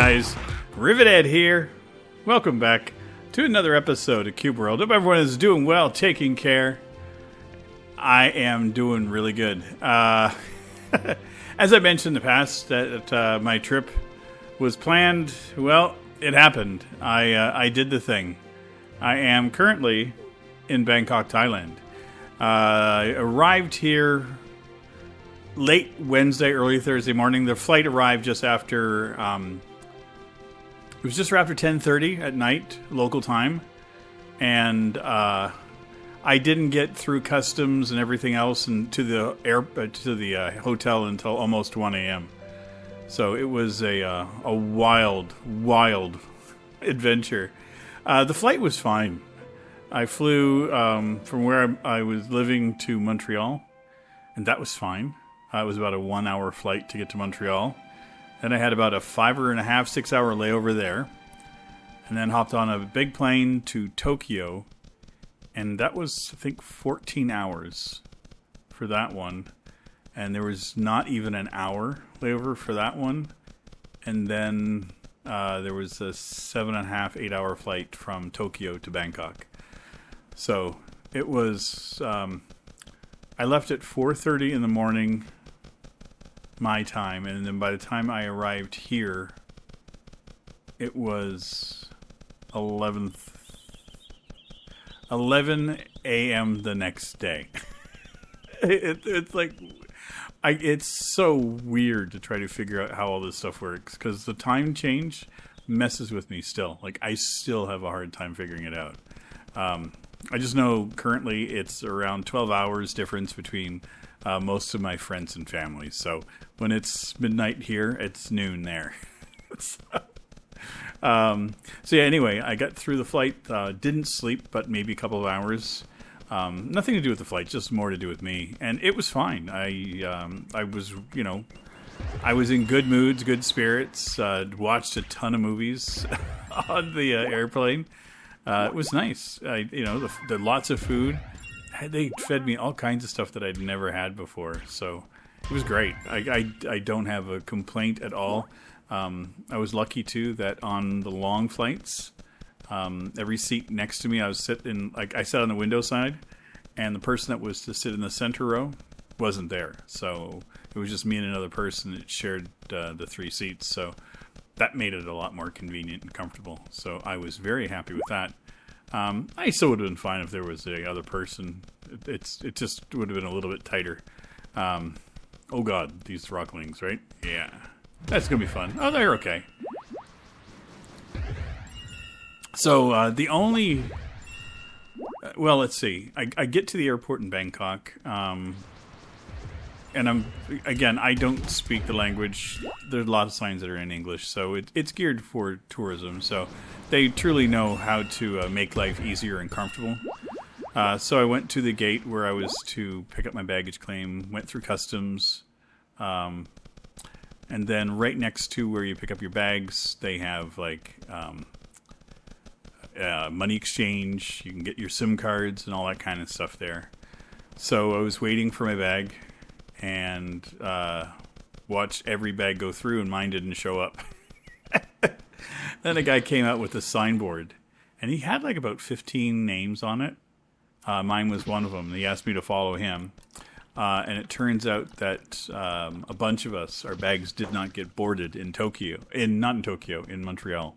guys, Rivet here. Welcome back to another episode of Cube World. Hope everyone is doing well, taking care. I am doing really good. As I mentioned in the past, that my trip was planned. Well, it happened. I did the thing. I am currently in Bangkok, Thailand. I arrived here late Wednesday, early Thursday morning. The flight arrived just after, it was just after 10:30 at night, local time. And I didn't get through customs and everything else and to the hotel until almost 1 a.m. So it was a wild adventure. The flight was fine. I flew from where I was living to Montreal, and that was fine. It was about a 1 hour flight to get to Montreal. Then I had about a 5.5, 6 hour layover there. And then hopped on a big plane to Tokyo. And that was, I think, 14 hours for that one. And there was not even an hour layover for that one. And then there was a 7.5, 8 hour flight from Tokyo to Bangkok. So it was, I left at 4:30 in the morning, my time, and then by the time I arrived here, it was 11 a.m. the next day. It's like, it's so weird to try to figure out how all this stuff works, because the time change messes with me still. Like, I still have a hard time figuring it out. I just know currently it's around 12 hours difference between most of my friends and family. So when it's midnight here, it's noon there. So yeah, anyway, I got through the flight, didn't sleep, but maybe a couple of hours. Nothing to do with the flight, just more to do with me. And it was fine. I was, I was in good moods, good spirits, watched a ton of movies on the airplane. It was nice. The lots of food. They fed me all kinds of stuff that I'd never had before. So it was great. I don't have a complaint at all. I was lucky too that on the long flights, every seat next to me, I sat on the window side, and the person that was to sit in the center row wasn't there. So it was just me and another person that shared the three seats. So that made it a lot more convenient and comfortable. So I was very happy with that. I still would have been fine if there was a other person. It just would have been a little bit tighter. Oh God, these rocklings, right? Yeah. That's going to be fun. Oh, they're okay. So the only... well, let's see. I get to the airport in Bangkok, and I don't speak the language. There's a lot of signs that are in English, so it's geared for tourism. So they truly know how to make life easier and comfortable. So I went to the gate where I was to pick up my baggage claim, went through customs, and then right next to where you pick up your bags, they have money exchange. You can get your SIM cards and all that kind of stuff there. So I was waiting for my bag and watched every bag go through, and mine didn't show up. Then a guy came out with a signboard, and he had about 15 names on it. Mine was one of them. He asked me to follow him. And it turns out that a bunch of us, our bags did not get boarded in in Montreal.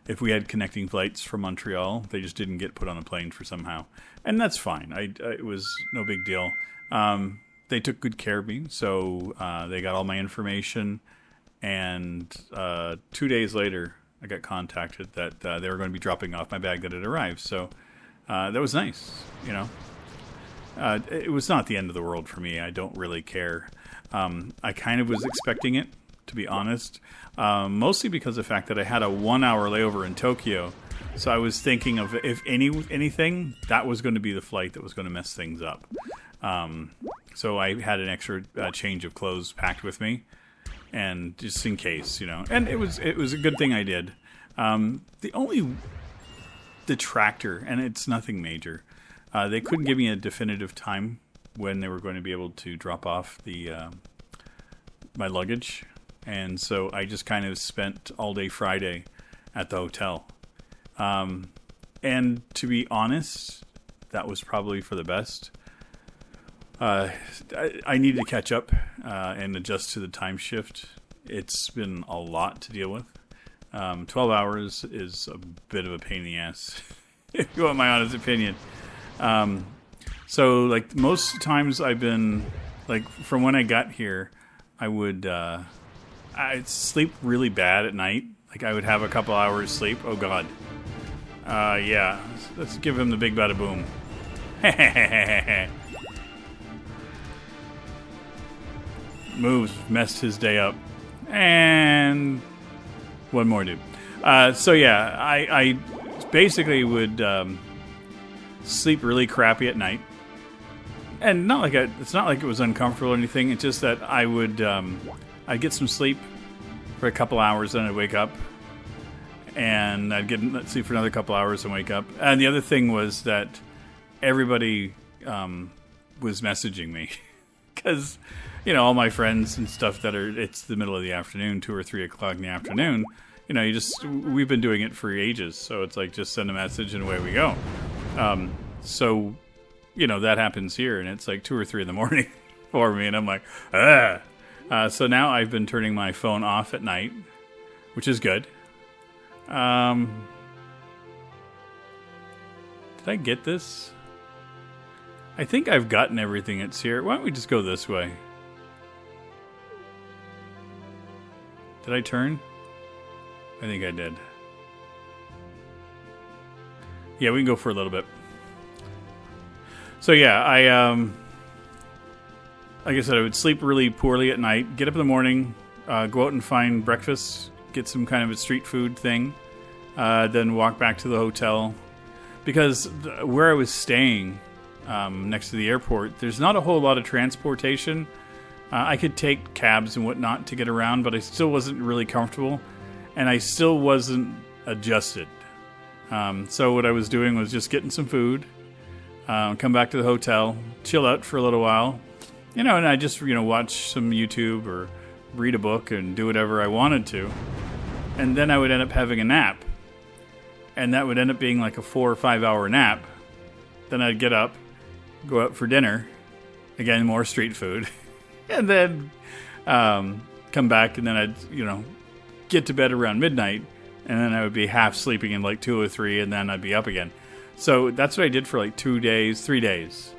If we had connecting flights from Montreal, they just didn't get put on a plane for somehow. And that's fine. It was no big deal. They took good care of me, so they got all my information. And 2 days later, I got contacted that they were going to be dropping off my bag that had arrived. So that was nice, It was not the end of the world for me. I don't really care. I kind of was expecting it, to be honest, mostly because of the fact that I had a 1 hour layover in Tokyo. So I was thinking of, if anything, that was going to be the flight that was going to mess things up. So I had an extra change of clothes packed with me, and just in case, And it was a good thing I did. The only detractor, and it's nothing major, they couldn't give me a definitive time when they were going to be able to drop off my luggage. And so I just kind of spent all day Friday at the hotel. And to be honest, that was probably for the best. I need to catch up and adjust to the time shift. It's been a lot to deal with. 12 hours is a bit of a pain in the ass, if you want my honest opinion. So, like, most times I've been, like, from when I got here, I'd sleep really bad at night. Like, I would have a couple hours sleep. Oh, God. Yeah. Let's give him the big bada boom. Moves, messed his day up. And one more dude. So yeah, I basically would sleep really crappy at night. And not like it's not like it was uncomfortable or anything. It's just that I'd get some sleep for a couple hours, then I'd wake up. And I'd get sleep for another couple hours and wake up. And the other thing was that everybody was messaging me. Because, all my friends and stuff it's the middle of the afternoon, 2 or 3 o'clock in the afternoon. We've been doing it for ages. So it's like, just send a message and away we go. So, that happens here. And it's like 2 or 3 in the morning for me. And I'm like, ah. So now I've been turning my phone off at night, which is good. Did I get this? I think I've gotten everything that's here. Why don't we just go this way? Did I turn? I think I did. Yeah, we can go for a little bit. So yeah, like I said, I would sleep really poorly at night, get up in the morning, go out and find breakfast, get some kind of a street food thing, then walk back to the hotel. Because where I was staying, next to the airport, there's not a whole lot of transportation. I could take cabs and whatnot to get around, but I still wasn't really comfortable, and I still wasn't adjusted. So what I was doing was just getting some food, come back to the hotel, chill out for a little while, and I just watch some YouTube or read a book and do whatever I wanted to, and then I would end up having a nap, and that would end up being like a 4 or 5 hour nap. Then I'd get up, go out for dinner, again, more street food, and then come back, and then I'd, get to bed around midnight, and then I would be half sleeping in like 2 or 3, and then I'd be up again. So that's what I did for like 3 days.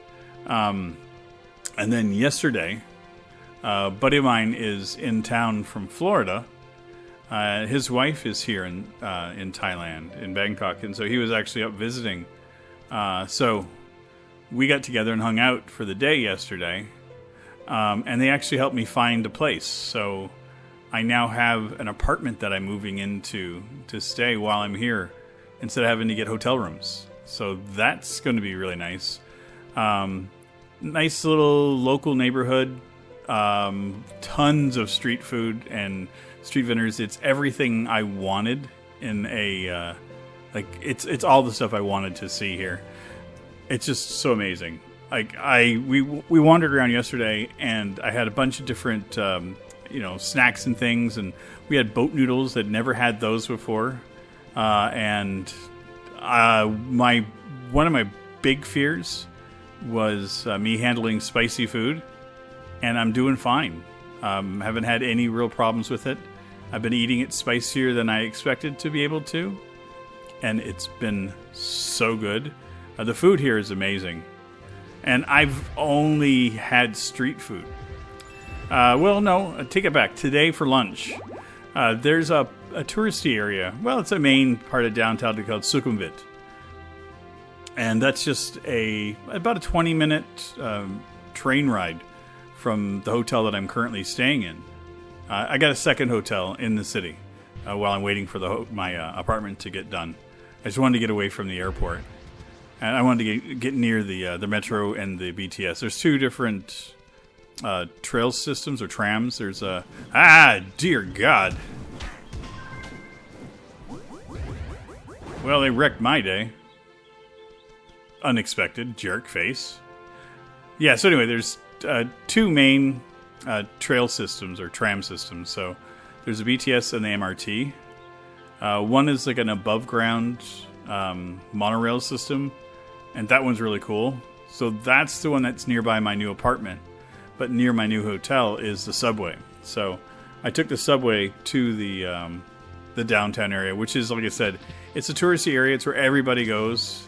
And then yesterday, a buddy of mine is in town from Florida. His wife is here in Thailand, in Bangkok, and so he was actually up visiting. So we got together and hung out for the day yesterday, and they actually helped me find a place. So I now have an apartment that I'm moving into to stay while I'm here, instead of having to get hotel rooms. So that's going to be really nice. Nice little local neighborhood, tons of street food and street vendors. It's everything I wanted in a it's all the stuff I wanted to see here. It's just so amazing. Like we wandered around yesterday, and I had a bunch of different snacks and things, and we had boat noodles. I'd never had those before, and one of my big fears was me handling spicy food, and I'm doing fine. Haven't had any real problems with it. I've been eating it spicier than I expected to be able to, and it's been so good. The food here is amazing, and I've only had street food. Well, no, take it back. Today for lunch, there's a touristy area. Well, it's a main part of downtown called Sukhumvit. And that's just about a 20-minute train ride from the hotel that I'm currently staying in. I got a second hotel in the city while I'm waiting for my apartment to get done. I just wanted to get away from the airport. And I wanted to get near the metro and the BTS. There's 2 different trail systems or trams. There's dear God. Well, they wrecked my day. Unexpected jerk face. Yeah, so anyway, there's 2 main trail systems or tram systems. So There's a BTS and the MRT. One is like an above ground monorail system, and that one's really cool. So that's the one that's nearby my new apartment. But near my new hotel is the subway. So I took the subway to the downtown area, which is, like I said, it's a touristy area. It's where everybody goes.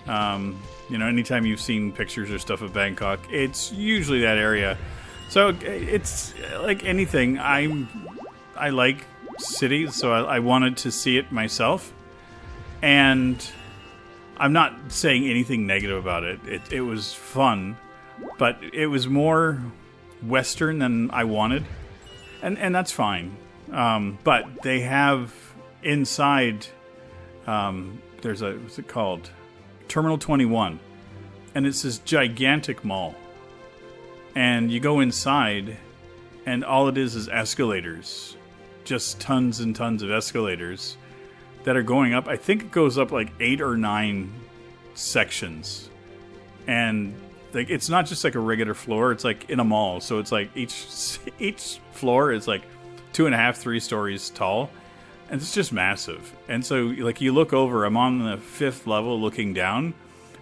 Anytime you've seen pictures or stuff of Bangkok, it's usually that area. So it's like anything. I like cities, so I wanted to see it myself. And I'm not saying anything negative about it. It was fun, but it was more Western than I wanted. And that's fine. But they have inside, there's what's it called? Terminal 21. And it's this gigantic mall. And you go inside, and all it is escalators. Just tons and tons of escalators that are going up. I think it goes up like 8 or 9 sections. And like it's not just like a regular floor, it's like in a mall. So it's like each floor is like 2.5, 3 stories tall. And it's just massive. And so like you look over, I'm on the 5th level looking down,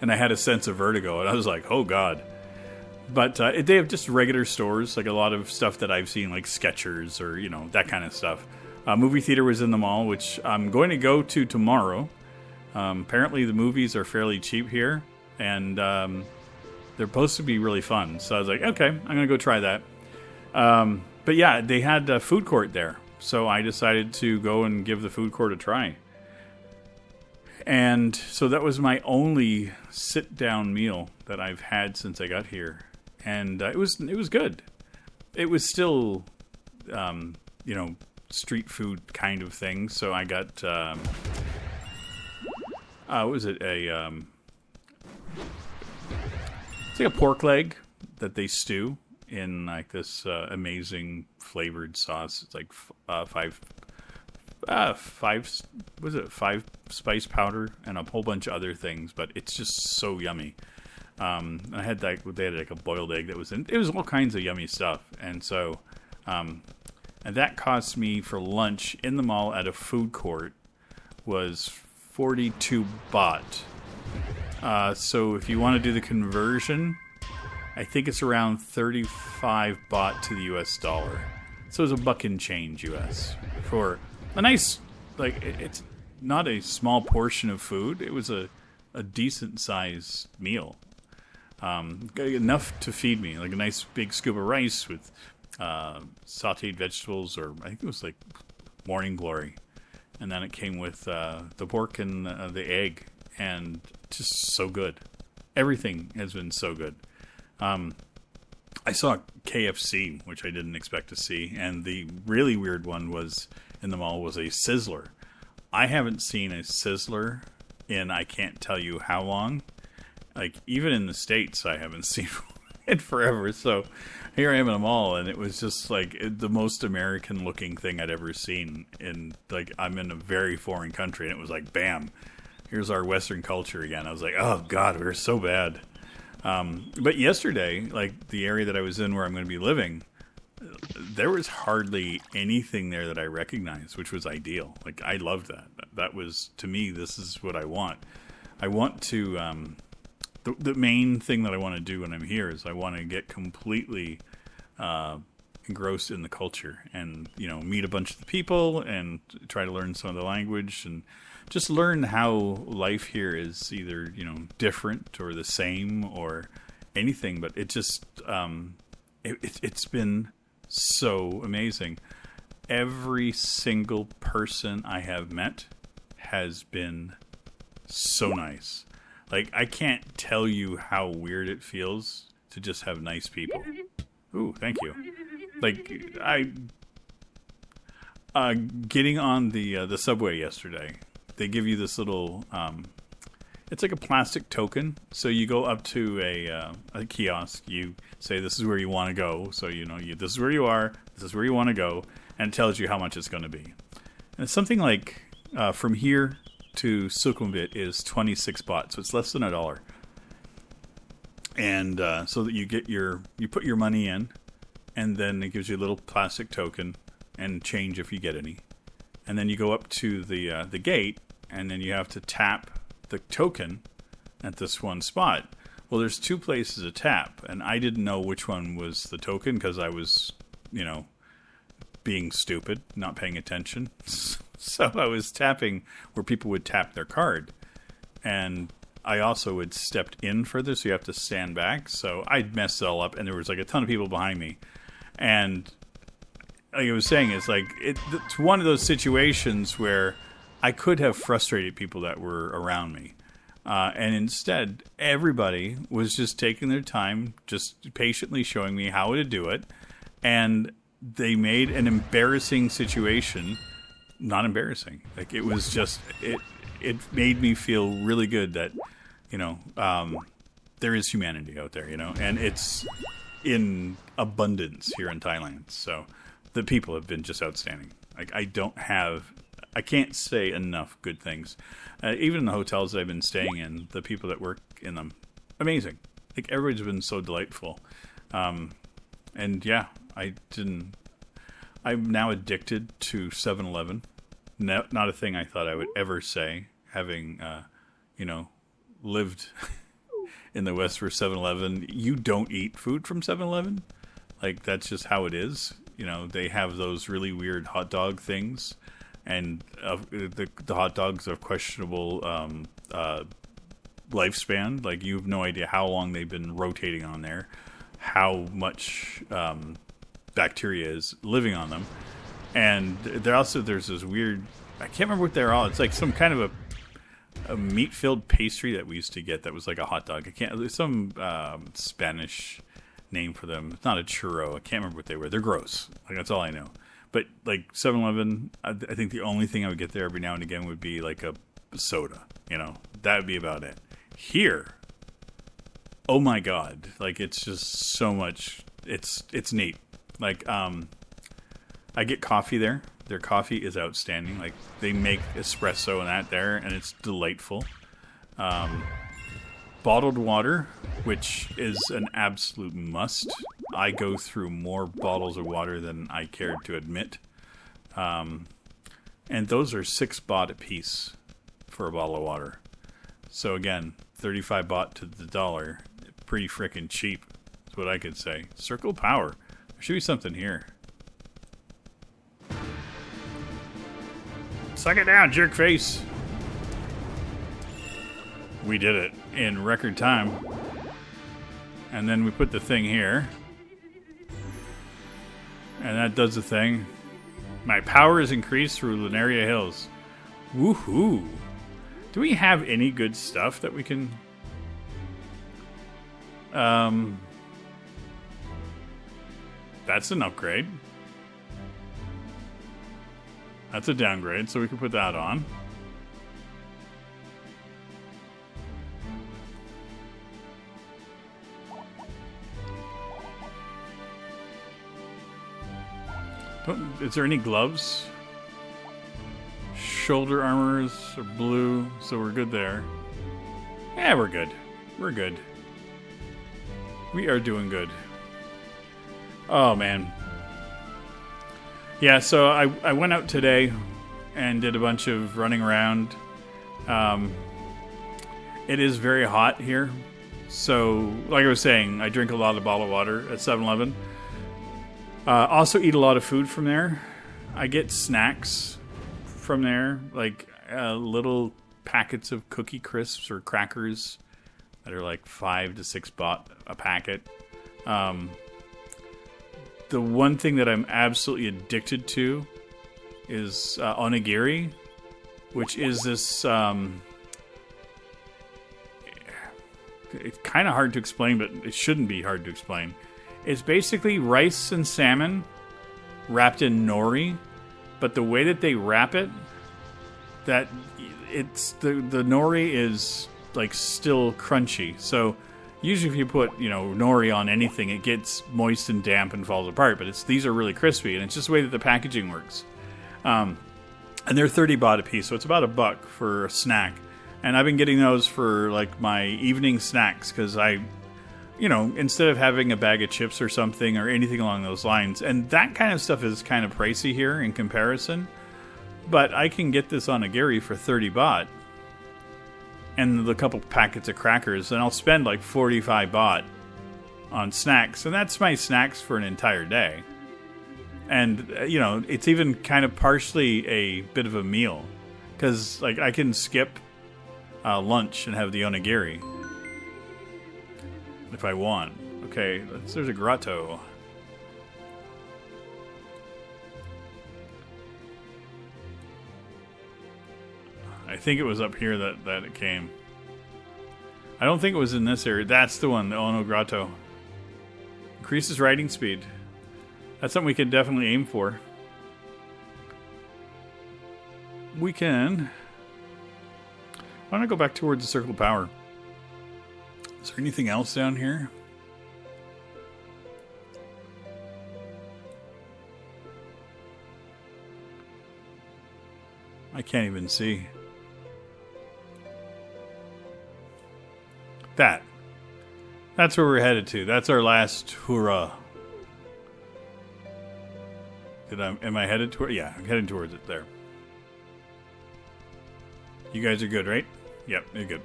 and I had a sense of vertigo, and I was like, oh God. But they have just regular stores, like a lot of stuff that I've seen, like Skechers or, that kind of stuff. Movie theater was in the mall, which I'm going to go to tomorrow. Apparently the movies are fairly cheap here, and they're supposed to be really fun. So I was like, okay, I'm going to go try that. But yeah, they had a food court there. So I decided to go and give the food court a try. And so that was my only sit-down meal that I've had since I got here. And it was good. It was still, street food kind of thing. So I got, what was it? It's like a pork leg that they stew in like this amazing flavored sauce. It's like five spice powder and a whole bunch of other things, but it's just so yummy. I had they had like a boiled egg that was in. It was all kinds of yummy stuff, and so, and that cost me for lunch in the mall at a food court was 42 baht. So if you want to do the conversion, I think it's around 35 baht to the US dollar. So it's $1 and change US for a nice, like, it's not a small portion of food. It was a decent sized meal. Enough to feed me, like a nice big scoop of rice with sauteed vegetables, or I think it was like morning glory. And then it came with the pork and the egg, and just so good. Everything has been so good. I saw KFC, which I didn't expect to see, and the really weird one was in the mall was a Sizzler. I haven't seen a Sizzler in I can't tell you how long. Like, even in the States, I haven't seen it forever. So here I am in a mall, and it was just like the most American looking thing I'd ever seen. And like, I'm in a very foreign country, and it was like, bam, here's our Western culture again. I was like, oh God, we're so bad. But yesterday, like the area that I was in where I'm going to be living, there was hardly anything there that I recognized, which was ideal. Like, I loved that. That was, to me, this is what I want. I want to, the main thing that I want to do when I'm here is I want to get completely engrossed in the culture and, meet a bunch of the people and try to learn some of the language and just learn how life here is either, different or the same or anything. But it just, it's been so amazing. Every single person I have met has been so nice. Like, I can't tell you how weird it feels to just have nice people. Ooh, thank you. Like, getting on the subway yesterday, they give you this little, it's like a plastic token. So you go up to a kiosk, you say this is where you want to go. So, this is where you are, this is where you want to go, and it tells you how much it's going to be. And it's something like, from here to Sukhumvit is 26 baht, so it's less than $1. And so that you put your money in, and then it gives you a little plastic token, and change if you get any. And then you go up to the gate, and then you have to tap the token at this one spot. Well, there's 2 places to tap, and I didn't know which one was the token because I was, being stupid, not paying attention. So I was tapping where people would tap their card. And I also had stepped in further, so you have to stand back. So I'd messed it all up, and there was like a ton of people behind me. And like I was saying, it's one of those situations where I could have frustrated people that were around me. And instead, everybody was just taking their time, just patiently showing me how to do it. And they made an embarrassing situation not embarrassing. Like, it was just, it made me feel really good that, there is humanity out there, and it's in abundance here in Thailand. So the people have been just outstanding. Like, I can't say enough good things. Even in the hotels that I've been staying in, the people that work in them, amazing. Like, everybody's been so delightful. And yeah, I'm now addicted to 7-Eleven. Not a thing I thought I would ever say, having, lived in the West for 7-Eleven. You don't eat food from 7-Eleven. Like, that's just how it is. They have those really weird hot dog things. And the hot dogs of questionable lifespan. Like, you have no idea how long they've been rotating on there, how much bacteria is living on them. And there's this weird, I can't remember what they're all. It's like some kind of a meat-filled pastry that we used to get that was like a hot dog. There's some Spanish name for them. It's not a churro. I can't remember what they were. They're gross. Like, that's all I know. But like 7-Eleven, I think the only thing I would get there every now and again would be like a soda. That would be about it. Here, oh my God, like, it's just so much. It's neat. Like, I get coffee there. Their coffee is outstanding. Like, they make espresso and that there, and it's delightful. Bottled water, which is an absolute must. I go through more bottles of water than I care to admit. And those are 6 baht a piece for a bottle of water. So again, 35 baht to the dollar. Pretty freaking cheap, is what I could say. Circle Power. There should be something here. Suck it down, jerk face. We did it in record time. And then we put the thing here. And that does the thing. My power is increased through Lunaria Hills. Woohoo! Do we have any good stuff that we can... That's an upgrade. That's a downgrade, so we can put that on. Is there any gloves? Shoulder armors are blue, so we're good there. Yeah, we're good. We're good. We are doing good. Oh, man. Yeah, so I went out today and did a bunch of running around. It is very hot here. So, like I was saying, I drink a lot of bottled water at 7-Eleven. Also eat a lot of food from there. I get snacks from there, like little packets of Cookie Crisps or crackers that are like 5 to 6 baht a packet. The one thing that I'm absolutely addicted to is onigiri, which is this... it's kind of hard to explain, but it shouldn't be hard to explain. It's basically rice and salmon wrapped in nori, but the way that they wrap it, that it's the nori is like still crunchy. So usually if you put, nori on anything, it gets moist and damp and falls apart, but these are really crispy, and it's just the way that the packaging works. And they're 30 baht a piece, so it's about $1 for a snack. And I've been getting those for like my evening snacks because I you know, instead of having a bag of chips or something or anything along those lines. And that kind of stuff is kind of pricey here in comparison. But I can get this on a Gary for 30 baht. And a couple packets of crackers. And I'll spend like 45 baht on snacks. And that's my snacks for an entire day. And, you know, it's even kind of partially a bit of a meal. Because, like, I can skip lunch and have the onigiri. If I want. Okay, there's a grotto. I think it was up here that it came. I don't think it was in this area. That's the one, the Ono Grotto. Increases riding speed. That's something we can definitely aim for. We can... Why don't I go back towards the Circle of Power? Is there anything else down here? I can't even see. That's where we're headed to. That's our last hurrah. Am I headed toward? Yeah, I'm heading towards it there. You guys are good, right? Yep, you're good.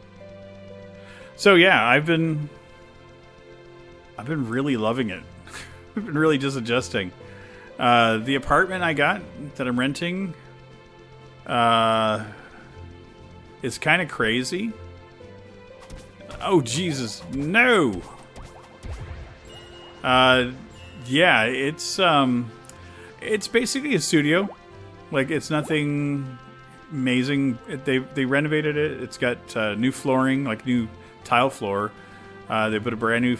So yeah, I've been really loving it. I've been really just adjusting. The apartment I got that I'm renting is kind of crazy. Oh Jesus, no! Yeah, it's basically a studio. Like, it's nothing amazing. They renovated it. It's got new flooring, like new tile floor. They put a brand new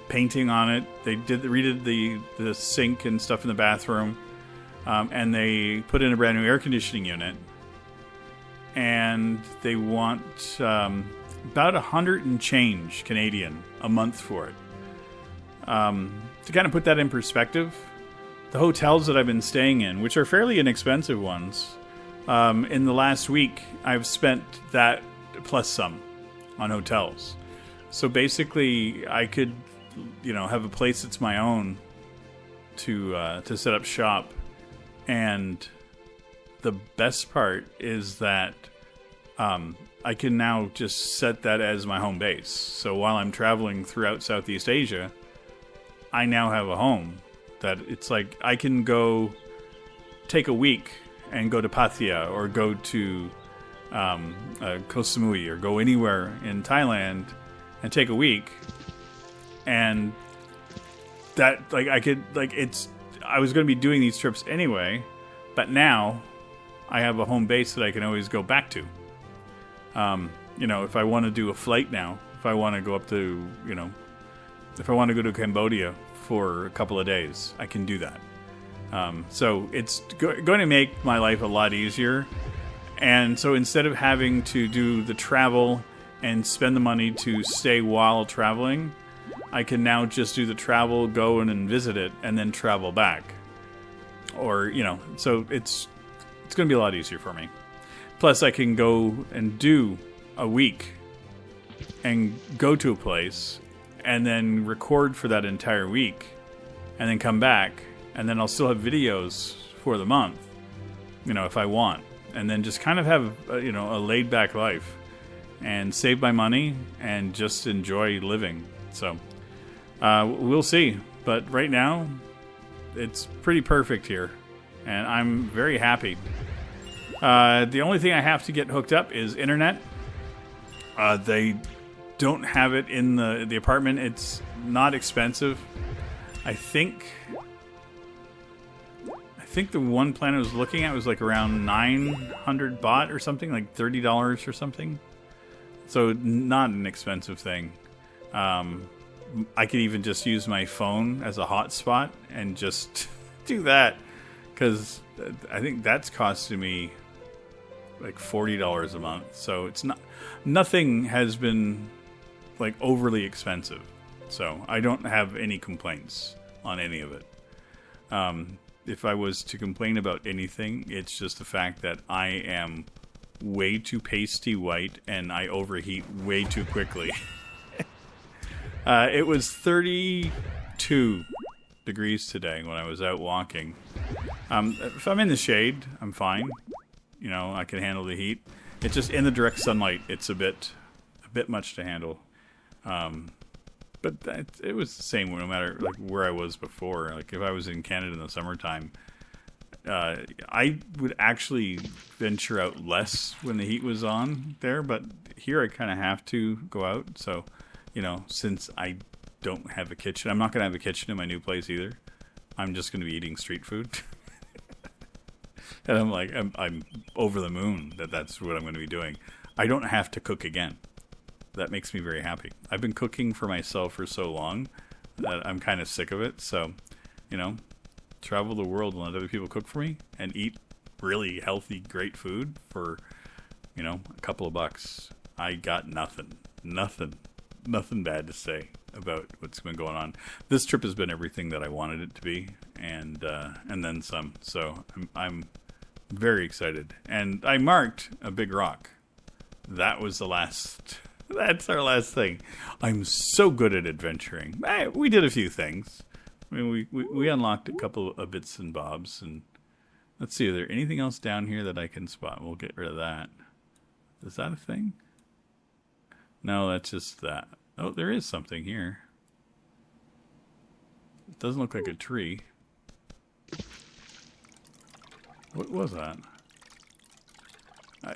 painting on it. They redid the sink and stuff in the bathroom, and they put in a brand new air conditioning unit. And they want about 100 and change Canadian a month for it. To kind of put that in perspective, the hotels that I've been staying in, which are fairly inexpensive ones, in the last week, I've spent that plus some on hotels. So basically, I could, you know, have a place that's my own to set up shop. And the best part is that I can now just set that as my home base. So while I'm traveling throughout Southeast Asia, I now have a home that it's like I can go take a week and go to Pattaya or go to Koh Samui or go anywhere in Thailand and take a week. And that, like, I could, like, I was going to be doing these trips anyway, but now I have a home base that I can always go back to. You know, if I want to do a flight now, if I want to go up to, you know, if I want to go to Cambodia for a couple of days, I can do that. So it's going to make my life a lot easier. And so instead of having to do the travel and spend the money to stay while traveling, I can now just do the travel, go in and visit it, and then travel back. Or, you know, so it's going to be a lot easier for me. Plus, I can go and do a week and go to a place and then record for that entire week and then come back, and then I'll still have videos for the month, you know, if I want. And then just kind of have, you know, a laid-back life and save my money and just enjoy living. So, we'll see. But right now, it's pretty perfect here, and I'm very happy. The only thing I have to get hooked up is internet. They don't have it in the apartment. It's not expensive. I think the one plan I was looking at was like around 900 baht or something, like $30 or something. So not an expensive thing. I could even just use my phone as a hotspot and just do that, because I think that's costing me like $40 a month. So it's nothing has been like overly expensive. So I don't have any complaints on any of it. If I was to complain about anything, it's just the fact that I am way too pasty white and I overheat way too quickly. It was 32 degrees today when I was out walking. If I'm in the shade, I'm fine. You know, I can handle the heat. It's just in the direct sunlight, it's a bit much to handle. But it was the same no matter like where I was before. Like if I was in Canada in the summertime, I would actually venture out less when the heat was on there. But here I kind of have to go out. So, you know, since I don't have a kitchen, I'm not going to have a kitchen in my new place either. I'm just going to be eating street food. And I'm like, I'm over the moon that's what I'm going to be doing. I don't have to cook again. That makes me very happy. I've been cooking for myself for so long that I'm kind of sick of it. So, you know, travel the world and let other people cook for me and eat really healthy, great food for, you know, a couple of bucks. I got nothing bad to say about what's been going on. This trip has been everything that I wanted it to be, and then some. So I'm very excited. And I marked a big rock. That was the last. That's our last thing. I'm so good at adventuring. We did a few things. I mean, we unlocked a couple of bits and bobs. And let's see, is there anything else down here that I can spot? We'll get rid of that. Is that a thing? No, that's just that. Oh, there is something here. It doesn't look like a tree. What was that?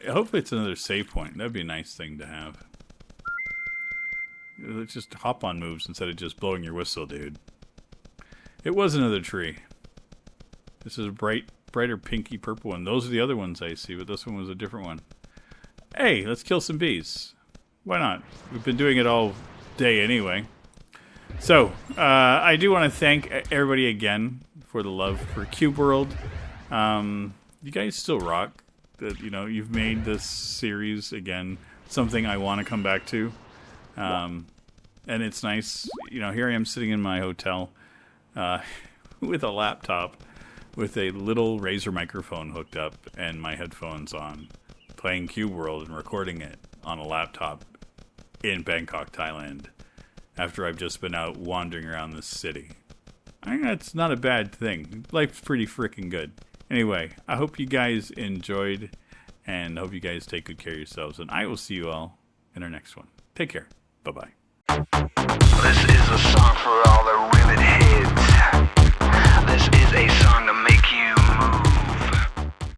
Hopefully it's another save point. That'd be a nice thing to have. Let's just hop on moves instead of just blowing your whistle, dude. It was another tree. This is a brighter pinky purple one. Those are the other ones I see, but this one was a different one. Hey, let's kill some bees. Why not? We've been doing it all day anyway. So, I do want to thank everybody again for the love for Cube World. You guys still rock. That, you know, you've made this series again something I want to come back to. And it's nice. You know, here I am sitting in my hotel with a laptop with a little Razer microphone hooked up and my headphones on, playing Cube World and recording it on a laptop in Bangkok, Thailand, after I've just been out wandering around this city. I think that's not a bad thing. Life's pretty freaking good. Anyway, I hope you guys enjoyed, and I hope you guys take good care of yourselves, and I will see you all in our next one. Take care. Bye-bye. This is a song for all the Rivet heads. This is a song to make